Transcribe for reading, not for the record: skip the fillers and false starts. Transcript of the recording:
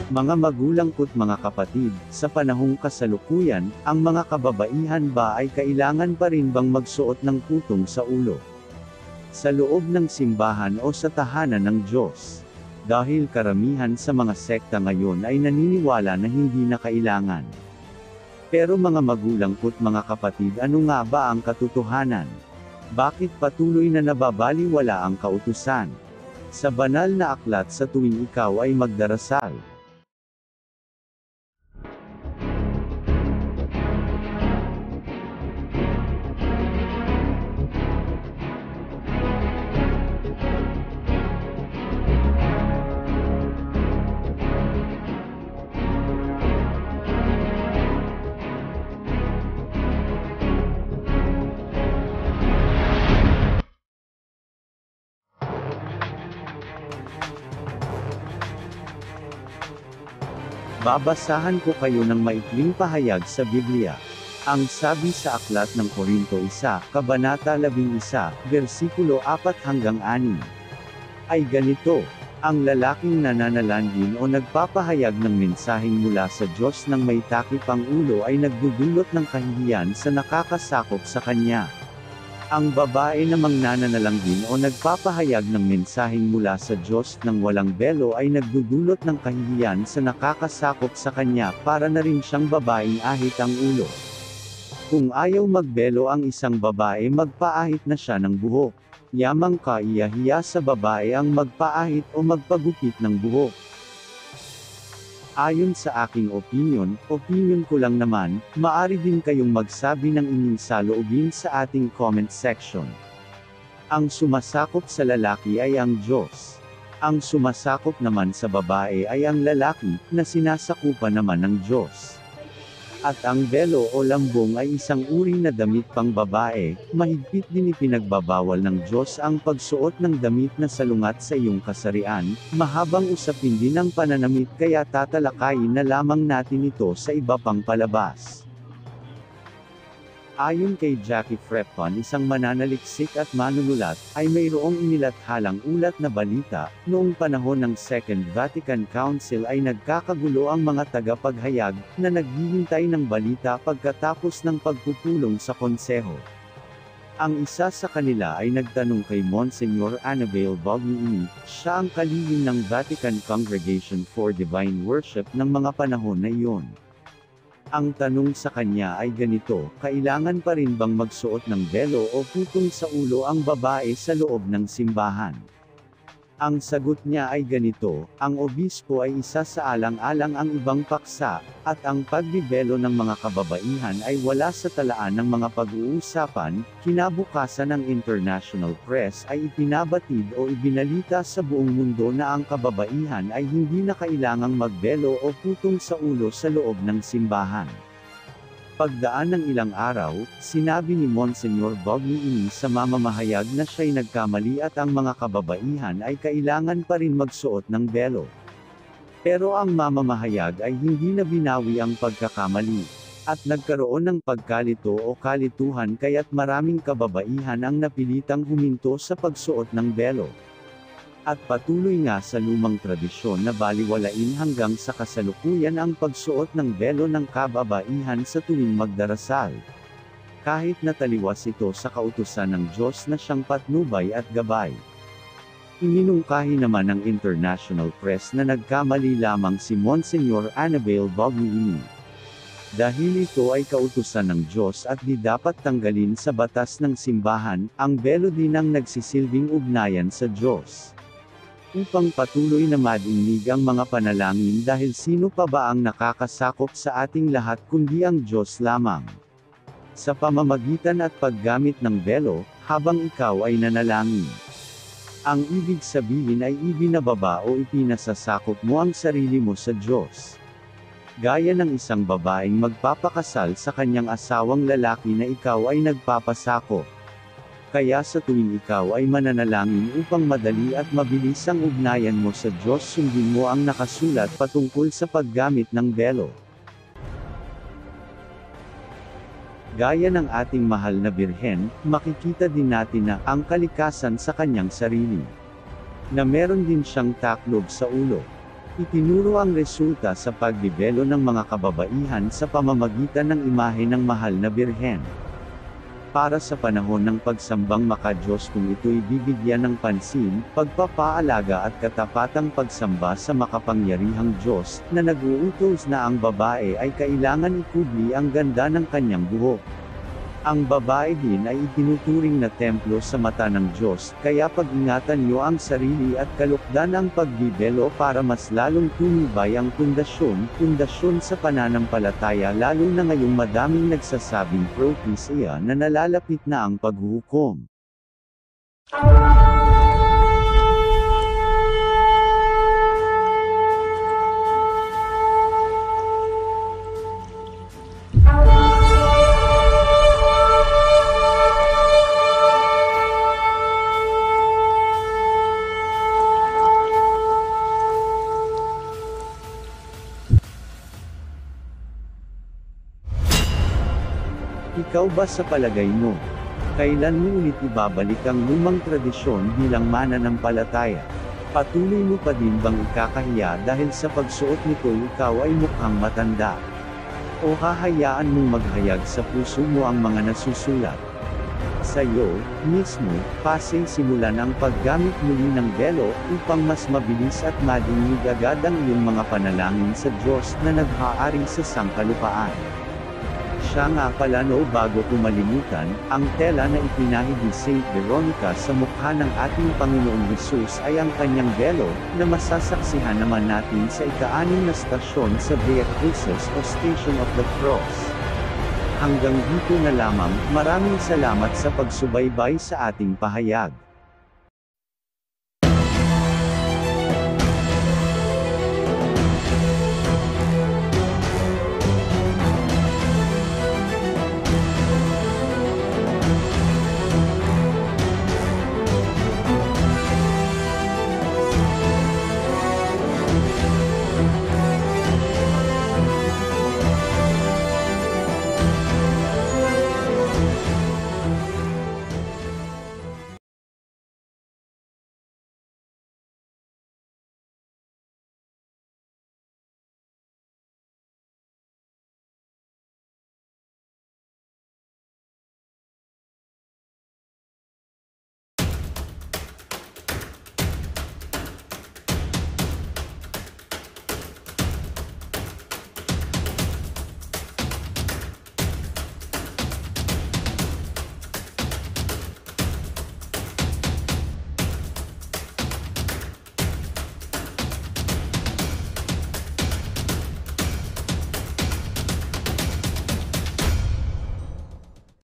Mga magulang ko't mga kapatid, sa panahong kasalukuyan, ang mga kababaihan ba ay kailangan pa rin bang magsuot ng putong sa ulo? Sa loob ng simbahan o sa tahanan ng Diyos? Dahil karamihan sa mga sekta ngayon ay naniniwala na hindi na kailangan. Pero mga magulang ko't mga kapatid, ano nga ba ang katotohanan? Bakit patuloy na nababaliwala ang kautusan? Sa banal na aklat sa tuwing ikaw ay magdarasal. Babasahan ko kayo ng maikling pahayag sa Biblia. Ang sabi sa aklat ng Korinto 1, Kabanata 11, versikulo 4-6, ay ganito: ang lalaking nananalangin o nagpapahayag ng mensaheng mula sa Diyos ng may takip ang ulo ay nagdudulot ng kahihiyan sa nakakasakop sa kanya. Ang babae namang nananalangin o nagpapahayag ng mensaheng mula sa Diyos ng walang belo ay nagdudulot ng kahihiyan sa nakakasakop sa kanya, para na rin siyang babaeng ahit ang ulo. Kung ayaw magbelo ang isang babae, magpaahit na siya ng buhok. Yamang kaiyahiya sa babae ang magpaahit o magpagupit ng buhok. Ayon sa aking opinyon ko lang naman, maari din kayong magsabi ng inyong saloobin sa ating comment section. Ang sumasakop sa lalaki ay ang Diyos. Ang sumasakop naman sa babae ay ang lalaki, na sinasakupan naman ng Diyos. At ang belo o lambong ay isang uri na damit pang babae. Mahigpit din ipinagbabawal ng Diyos ang pagsuot ng damit na salungat sa iyong kasarian. Mahabang usapin din ang pananamit, kaya tatalakayin na lamang natin ito sa iba pang palabas. Ayon kay Jackie Frepon, isang mananaliksik at manunulat, ay mayroong inilathalang ulat na balita, noong panahon ng Second Vatican Council ay nagkakagulo ang mga tagapaghayag, na naghihintay ng balita pagkatapos ng pagpupulong sa konseho. Ang isa sa kanila ay nagtanong kay Monsignor Annabel Bogni. Siya ang kalihim ng Vatican Congregation for Divine Worship ng mga panahon na iyon. Ang tanong sa kanya ay ganito: kailangan pa rin bang magsuot ng belo o putong sa ulo ang babae sa loob ng simbahan? Ang sagot niya ay ganito: ang obispo ay isa sa alang-alang ang ibang paksa, at ang pagbibelo ng mga kababaihan ay wala sa talaan ng mga pag-uusapan. Kinabukasan ng international press ay ipinabatid o ibinalita sa buong mundo na ang kababaihan ay hindi na kailangang magbelo o putong sa ulo sa loob ng simbahan. Pagdaan ng ilang araw, sinabi ni Monsignor Bogni sa mamamahayag na siya'y nagkamali at ang mga kababaihan ay kailangan pa rin magsuot ng belo. Pero ang mamamahayag ay hindi na binawi ang pagkakamali, at nagkaroon ng pagkalito o kalituhan, kaya't maraming kababaihan ang napilitang huminto sa pagsuot ng belo. At patuloy nga sa lumang tradisyon na baliwalain hanggang sa kasalukuyan ang pagsuot ng belo ng kababaihan sa tuwing magdarasal. Kahit na taliwas ito sa kautusan ng Diyos na siyang patnubay at gabay. Iminungkahi naman ng international press na nagkamali lamang si Monsignor Annabel Bogni. Dahil ito ay kautusan ng Diyos at di dapat tanggalin sa batas ng simbahan, ang belo din ang nagsisilbing ugnayan sa Diyos. Upang patuloy na madinig ang mga panalangin, dahil sino pa ba ang nakakasakop sa ating lahat kundi ang Diyos lamang. Sa pamamagitan at paggamit ng belo, habang ikaw ay nanalangin. Ang ibig sabihin ay ibinababa o ipinasasakop mo ang sarili mo sa Diyos. Gaya ng isang babaeng magpapakasal sa kanyang asawang lalaki na ikaw ay nagpapasakop. Kaya sa tuwing ikaw ay mananalangin upang madali at mabilis ang ugnayan mo sa Diyos, sundin mo ang nakasulat patungkol sa paggamit ng belo. Gaya ng ating mahal na Birhen, makikita din natin na ang kalikasan sa kanyang sarili. Na meron din siyang taklob sa ulo. Itinuro ang resulta sa pagbibelo ng mga kababaihan sa pamamagitan ng imahe ng mahal na birhen. Para sa panahon ng pagsambang makadiyos kung ito'y bibigyan ng pansin, pagpapaalaga at katapatang pagsamba sa makapangyarihang Diyos, na nag-uutos na ang babae ay kailangan ikubli ang ganda ng kanyang buhok. Ang babae din ay itinuturing na templo sa mata ng Diyos, kaya pag-ingatan niyo ang sarili at kalukdan ang pagbibelo para mas lalong tumibay ang pundasyon sa pananampalataya, lalo na ngayong madaming nagsasabing propesya na nalalapit na ang paghuhukom. Ikaw ba sa palagay mo? Kailan mo ulit ibabalik ang lumang tradisyon bilang mananampalataya? Patuloy mo pa din bang ikakahiya dahil sa pagsuot nito ikaw ay mukhang matanda? O hahayaan mong maghayag sa puso mo ang mga nasusulat? Sa'yo, mismo, simulan ang paggamit muli ng belo, upang mas mabilis at madinig agad ang iyong mga panalangin sa Diyos na naghaari sa sangkalupaan. Siya nga pala bago ko malimutan, ang tela na ipinahid ni Saint Veronica sa mukha ng ating Panginoong Hesus ay ang kanyang belo, na masasaksihan naman natin sa ika-6 na stasyon sa Via Crucis o Station of the Cross. Hanggang dito na lamang, maraming salamat sa pagsubaybay sa ating pahayag.